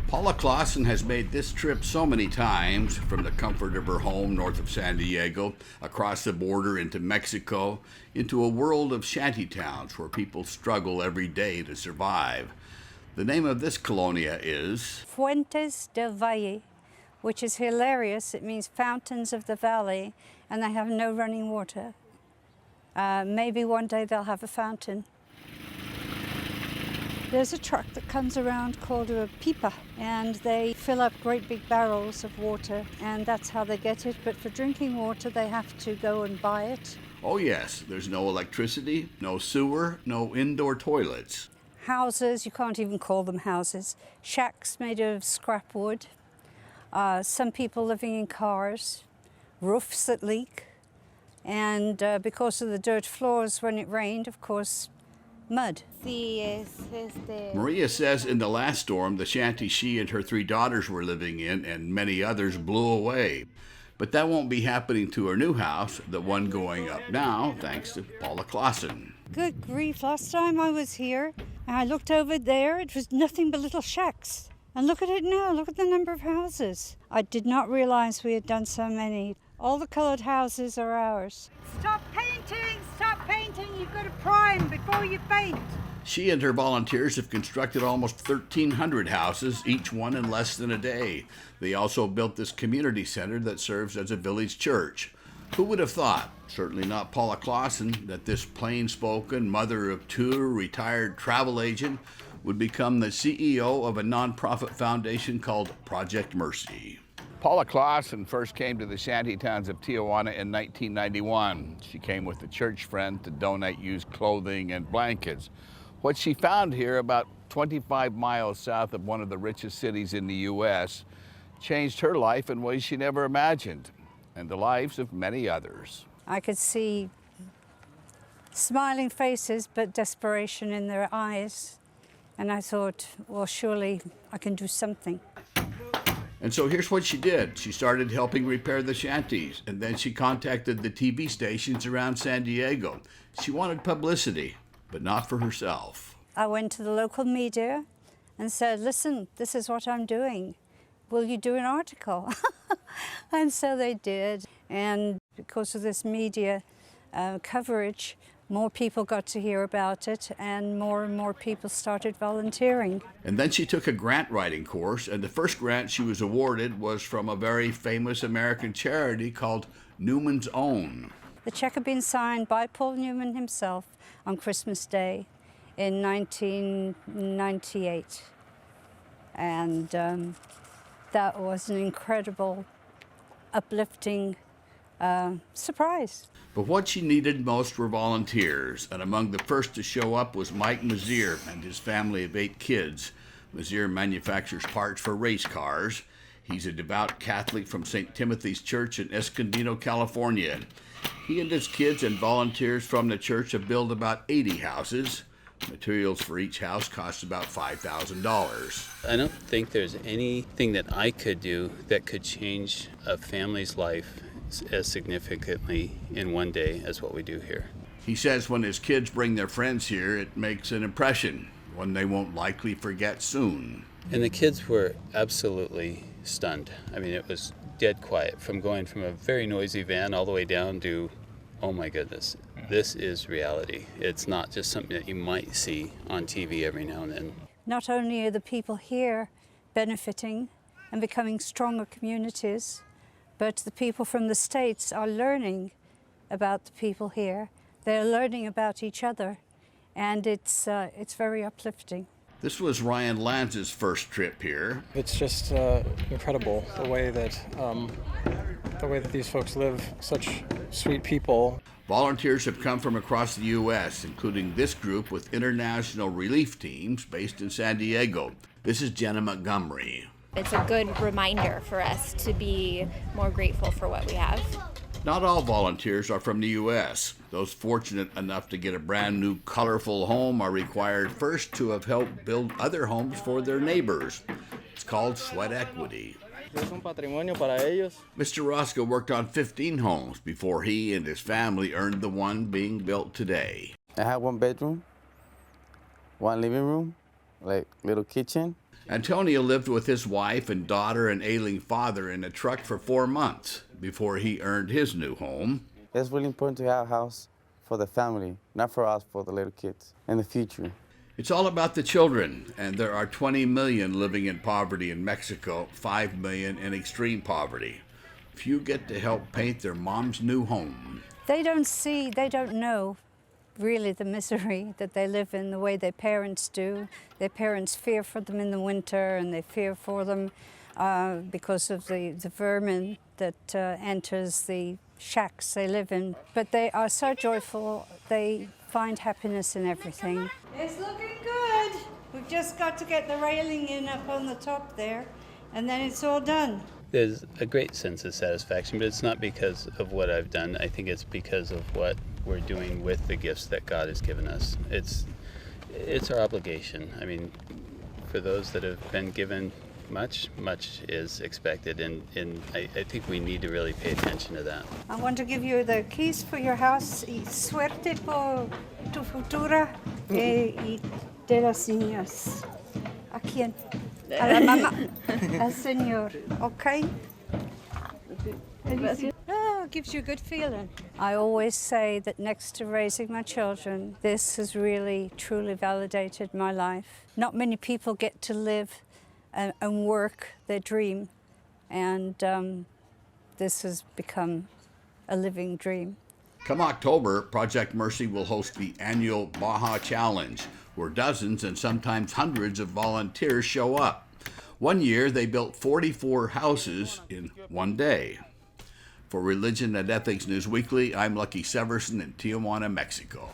Paula Claussen has made this trip so many times, from the comfort of her home north of San Diego, across the border into Mexico, into a world of shantytowns where people struggle every day to survive. The name of this colonia is Fuentes del Valle, which is hilarious. It means fountains of the valley, and they have no running water. Maybe one day they'll have a fountain. There's a truck that comes around called a pipa, and they fill up great big barrels of water, and that's how they get it. But for drinking water, they have to go and buy it. Oh yes, there's no electricity, no sewer, no indoor toilets. Houses, you can't even call them houses. Shacks made of scrap wood. Some people living in cars. Roofs that leak. And because of the dirt floors when it rained, of course, mud. Maria says in the last storm, the shanty she and her 3 daughters were living in and many others blew away. But that won't be happening to her new house, the one going up now, thanks to Paula Claussen. Good grief, last time I was here, and I looked over there, it was nothing but little shacks. And look at it now, look at the number of houses. I did not realize we had done so many. All the colored houses are ours. Stop painting! Stop painting! You've got to prime before you paint. She and her volunteers have constructed almost 1,300 houses, each one in less than a day. They also built this community center that serves as a village church. Who would have thought, certainly not Paula Claussen, that this plain-spoken mother of 2 retired travel agent would become the CEO of a nonprofit foundation called Project Mercy. Paula Claussen first came to the shantytowns of Tijuana in 1991. She came with a church friend to donate used clothing and blankets. What she found here, about 25 miles south of one of the richest cities in the U.S., changed her life in ways she never imagined, and the lives of many others. I could see smiling faces, but desperation in their eyes. And I thought, well, surely I can do something. And so here's what she did. She started helping repair the shanties, and then she contacted the TV stations around San Diego. She wanted publicity, but not for herself. I went to the local media and said, listen, this is what I'm doing. Will you do an article? And so they did. And because of this media coverage, more people got to hear about it, and more people started volunteering. And then she took a grant writing course, and the first grant she was awarded was from a very famous American charity called Newman's Own. The check had been signed by Paul Newman himself on Christmas Day in 1998. And that was an incredible, uplifting surprise. But what she needed most were volunteers, and among the first to show up was Mike Mazier and his family of 8 kids. Mazier manufactures parts for race cars. He's a devout Catholic from St. Timothy's Church in Escondido, California. He and his kids and volunteers from the church have built about 80 houses. Materials for each house cost about $5,000. I don't think there's anything that I could do that could change a family's life as significantly in one day as what we do here. He says when his kids bring their friends here, it makes an impression, one they won't likely forget soon. And the kids were absolutely stunned. I mean, it was dead quiet, from going from a very noisy van all the way down to, oh my goodness, this is reality. It's not just something that you might see on TV every now and then. Not only are the people here benefiting and becoming stronger communities, but the people from the States are learning about the people here. They're learning about each other, and it's very uplifting. This was Ryan Lanz's first trip here. It's just incredible the way that these folks live, such sweet people. Volunteers have come from across the U.S., including this group with international relief teams based in San Diego. This is Jenna Montgomery. It's a good reminder for us to be more grateful for what we have. Not all volunteers are from the U.S. Those fortunate enough to get a brand new, colorful home are required first to have helped build other homes for their neighbors. It's called sweat equity. Mr. Roscoe worked on 15 homes before he and his family earned the one being built today. I have 1 bedroom, 1 living room, like little kitchen. Antonio lived with his wife and daughter and ailing father in a truck for 4 months before he earned his new home. It's really important to have a house for the family, not for us, for the little kids in the future. It's all about the children, and there are 20 million living in poverty in Mexico, 5 million in extreme poverty. Few get to help paint their mom's new home. They don't know really the misery that they live in the way their parents do. Their parents fear for them in the winter, and they fear for them because of the vermin that enters the shacks they live in. But they are so joyful, they find happiness in everything. It's looking good. We've just got to get the railing in up on the top there, and then it's all done. There's a great sense of satisfaction, but it's not because of what I've done. I think it's because of what we're doing with the gifts that God has given us. It's our obligation. I mean, for those that have been given much is expected, and I think we need to really pay attention to that. I want to give you the keys for your house. Y suerte por tu futura y de las niñas. ¿A quién? A la mamá. Al señor. Okay? Oh, it gives you a good feeling. I always say that next to raising my children, this has really, truly validated my life. Not many people get to live and work their dream, and this has become a living dream. Come October, Project Mercy will host the annual Baja Challenge, where dozens and sometimes hundreds of volunteers show up. One year, they built 44 houses in one day. For Religion and Ethics News Weekly, I'm Lucky Severson in Tijuana, Mexico.